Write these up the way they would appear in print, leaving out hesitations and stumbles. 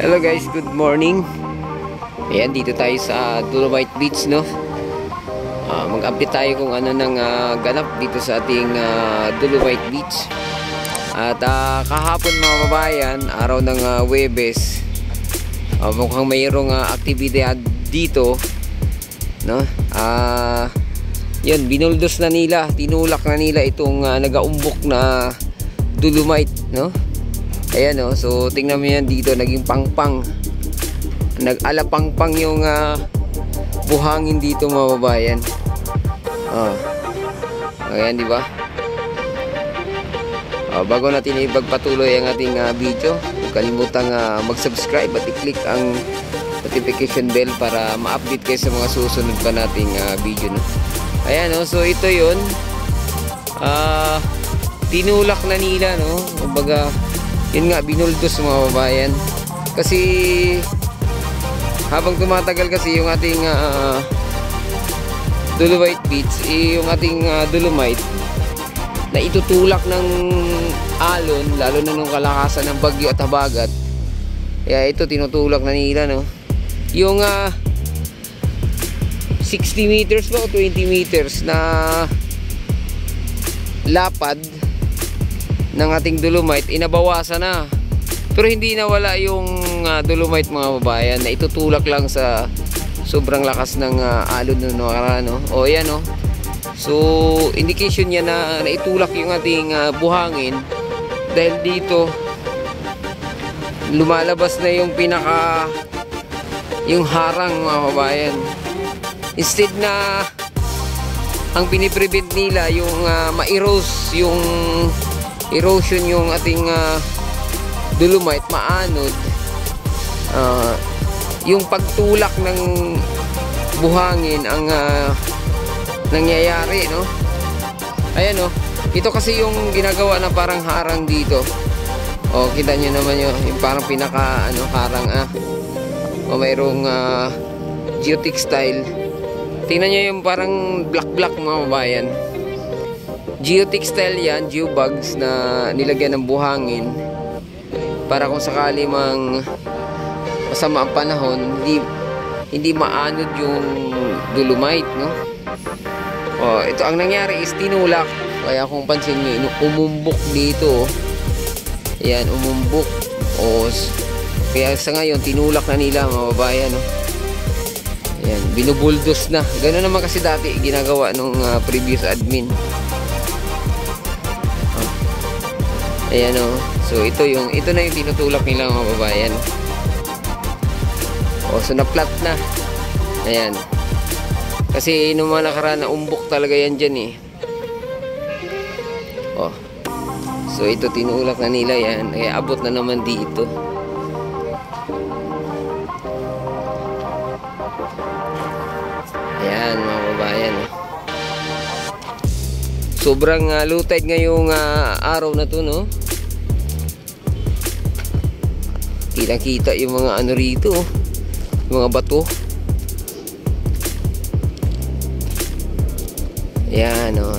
Hello guys, good morning. Ayan, dito tayo sa Dolomite Beach, no? Mag-update tayo kung ano nang ganap dito sa ating Dolomite Beach. At kahapon mga babayan, araw ng Huwebes, mukhang mayroong aktibidad dito, no? Yun, binuldos na nila, tinulak na nila itong nagaumbok na Dolomite, no? Ayan, no? So tingnan mo yan dito, naging pangpang, nag-alapangpang yung buhangin dito mga babayan. Ayan, di ba? Bago natin ipagpatuloy ang ating video, huwag kalimutang mag-subscribe at i-click ang notification bell para ma-update kayo sa mga susunod pa nating video, no? Ayan, no? So ito yun, tinulak na nila, no? Kumbaga, yun nga, binuldos mga babayan. Kasi habang tumatagal kasi yung ating Dolomite Beach, yung ating Dolomite na itutulak ng alon, lalo na nung kalakasan ng bagyo at habagat. Kaya ito, tinutulak na nila, no? Yung 60 meters ba o 20 meters na lapad ng ating Dolomite, inabawasan na. Pero hindi nawala yung Dolomite mga babayan, na itutulak lang sa sobrang lakas ng alon no? O yan, no? So indication niya na naitulak yung ating buhangin, dahil dito lumalabas na yung yung harang mga babayan. Instead na ang piniprevent nila yung ma-erose, yung erosion yung ating Dolomite, maanod, yung pagtulak ng buhangin ang nangyayari, no? Ayan, no? Ito kasi yung ginagawa na parang harang dito. O, kita nyo naman yung parang pinaka harang, o mayroong geotextile. Tingnan nyo yung parang black mga babayan. Geotextile yan, geobags na nilagyan ng buhangin para kung sakali mang masama ang panahon, hindi maanod yung Dolomite, no? Ito ang nangyari is tinulak. Kaya kung pansin nyo, umumbok dito. Ayan, umumbok. Kaya sa ngayon, tinulak na nila mga babayan, no? Ayan, binubuldos na. Gano'n naman kasi dati ginagawa nung previous admin. Ayan, o. So ito na yung tinutulak nila mga babayan. So na-flat na. Ayan. Kasi nung mga nakaraan na umbok talaga yan dyan, So ito, tinulak na nila yan. Abot na naman dito. Ayan mga babayan. Sobrang low tide ngayong araw na to, no? Kitang-kita yung mga rito, yung mga bato. Ayan, o.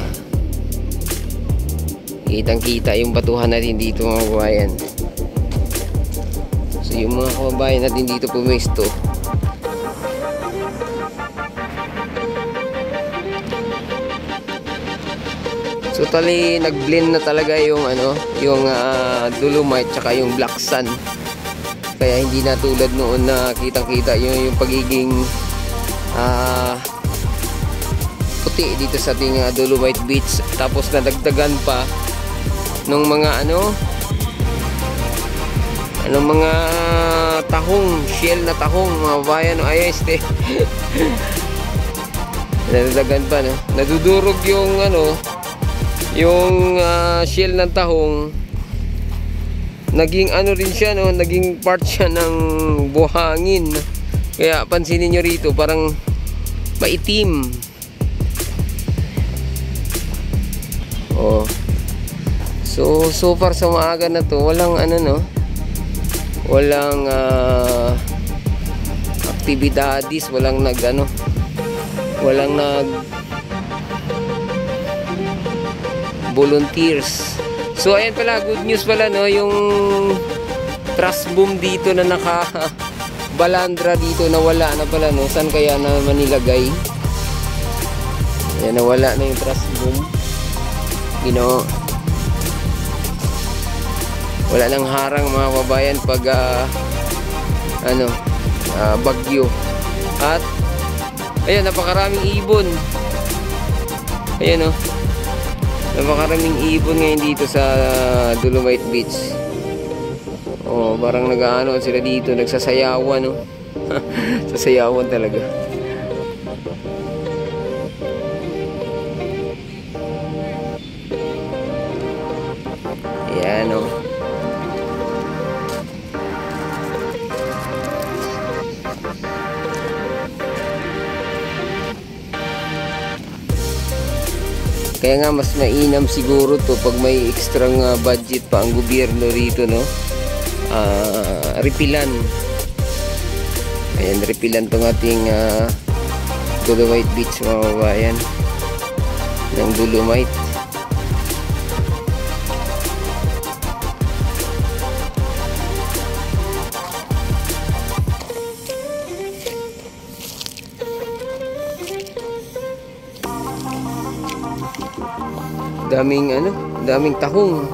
Kitang-kita yung batuhan natin dito mga kababayan. So yung mga kababayan natin dito pumesto, so tali nag-blend na talaga yung yung Dolomite tsaka yung black sand. Kaya hindi na tulad noon na kitang-kita yung pagiging puti dito sa ating Dolomite Beach. Tapos nadagdagan pa nung mga mga tahong, shell na tahong mga bayan, no? Ay, nadagdagan pa, no? Nadudurog yung yung shell ng tahong. Naging rin siya, no? Naging part siya ng buhangin. Kaya pansinin nyo rito, parang maitim. So far sa maaga na to, walang walang aktibidades, walang walang volunteers. So ayan pala, good news pala, no, yung truss boom dito na naka balandra dito na wala na pala, no? Saan kaya naman nilagay? Ayan, nawala na yung truss boom. Wala nang harang mga kabayan pag bagyo. At ayan, napakaraming ibon. Ayan, oh. Napakaraming ibon ngayon dito sa Dolomite Beach. Oh, parang nag-aano sila dito, nagsasayawan, no? Sasayawan talaga. Ayan, oh. Kaya nga mas mainam siguro to pag may extra budget pa ang gobyerno rito, no? Repilan. Ayan, repilan tong ating Dolomite Beach, mga kabayan, ng Dolomite. Daming tahong.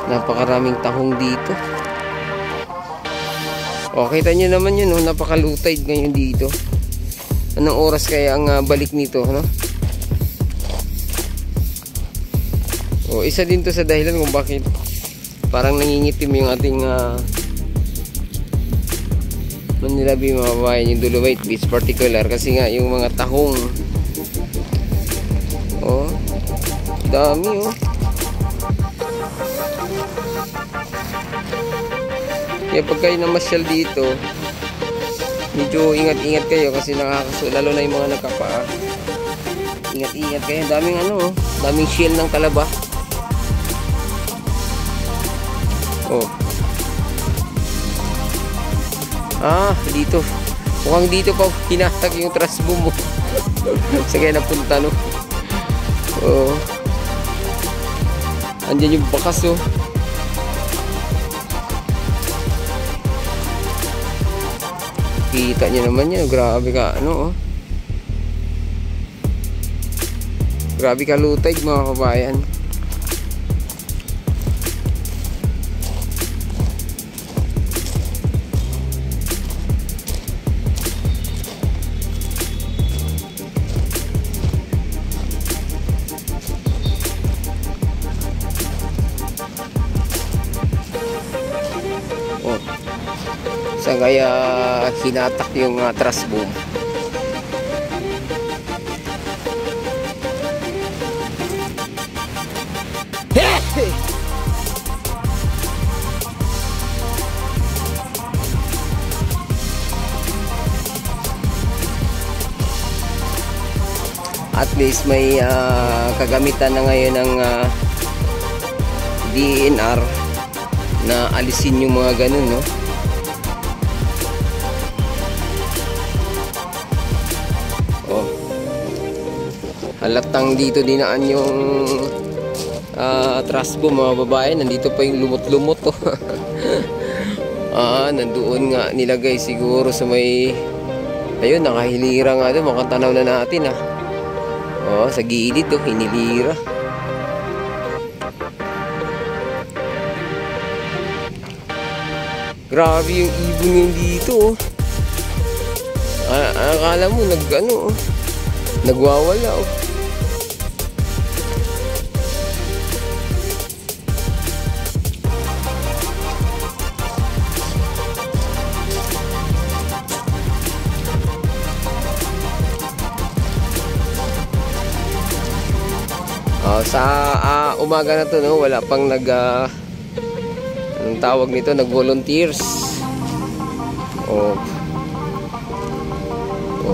Napakaraming tahong dito. O, kita nyo naman yun, no? Napakalutay ngayon dito. Anong oras kaya ang balik nito, no? O, isa din to sa dahilan kung bakit parang nangingitim yung ating Manilabi, mga kabayan, yung Dolomite Beach particular, kasi nga yung mga tahong, oh, dami, oh. Kaya pag kayo namasyal dito, medyo ingat-ingat kayo kasi lalo na yung mga nagkapaa. Ingat-ingat kayo. Daming daming shell ng talaba. Oh. Dito. Mukhang dito pa hinatag yung truss boom mo. Sa kaya napunta, no? Oh. Andyan yung bakas, oh. Kita nyo naman yan. Grabe ka, oh. Grabe ka lutay, mga kabayan. Saan kaya hinatak yung truss boom? At least may kagamitan na ngayon ng DNR na alisin yung mga ganun, no? Halatang dito dinaan yung truss boom, mga babae. Nandito pa yung lumot-lumot, oh. Nandoon nga nilagay siguro sa may, ayun, nakahilira nga doon. Makatanaw na natin, sa gilid, oh, hinilira. Grabe yung ibon yung dito, oh. Akala mo nagwawala, oh. Sa umaga na to, no, wala pang anong tawag nito, nag-volunteers.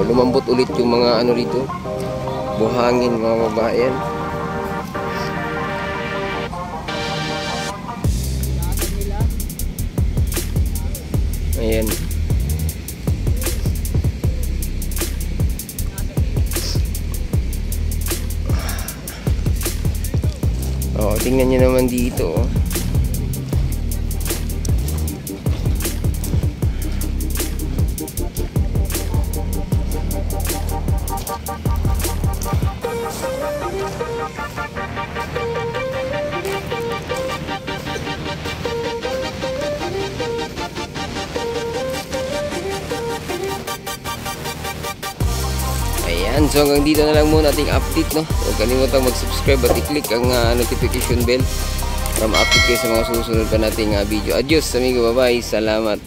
Lumambot ulit yung mga rito, buhangin, mga babayan. Ayan. Oh, tingnan nyo naman dito. Oh. Ayan, so hanggang dito na lang muna ating update, no? Huwag kalimutang mag-subscribe at i-click ang notification bell para ma-update kayo sa mga susunod pa nating video. Adios, amigo, bye-bye, salamat.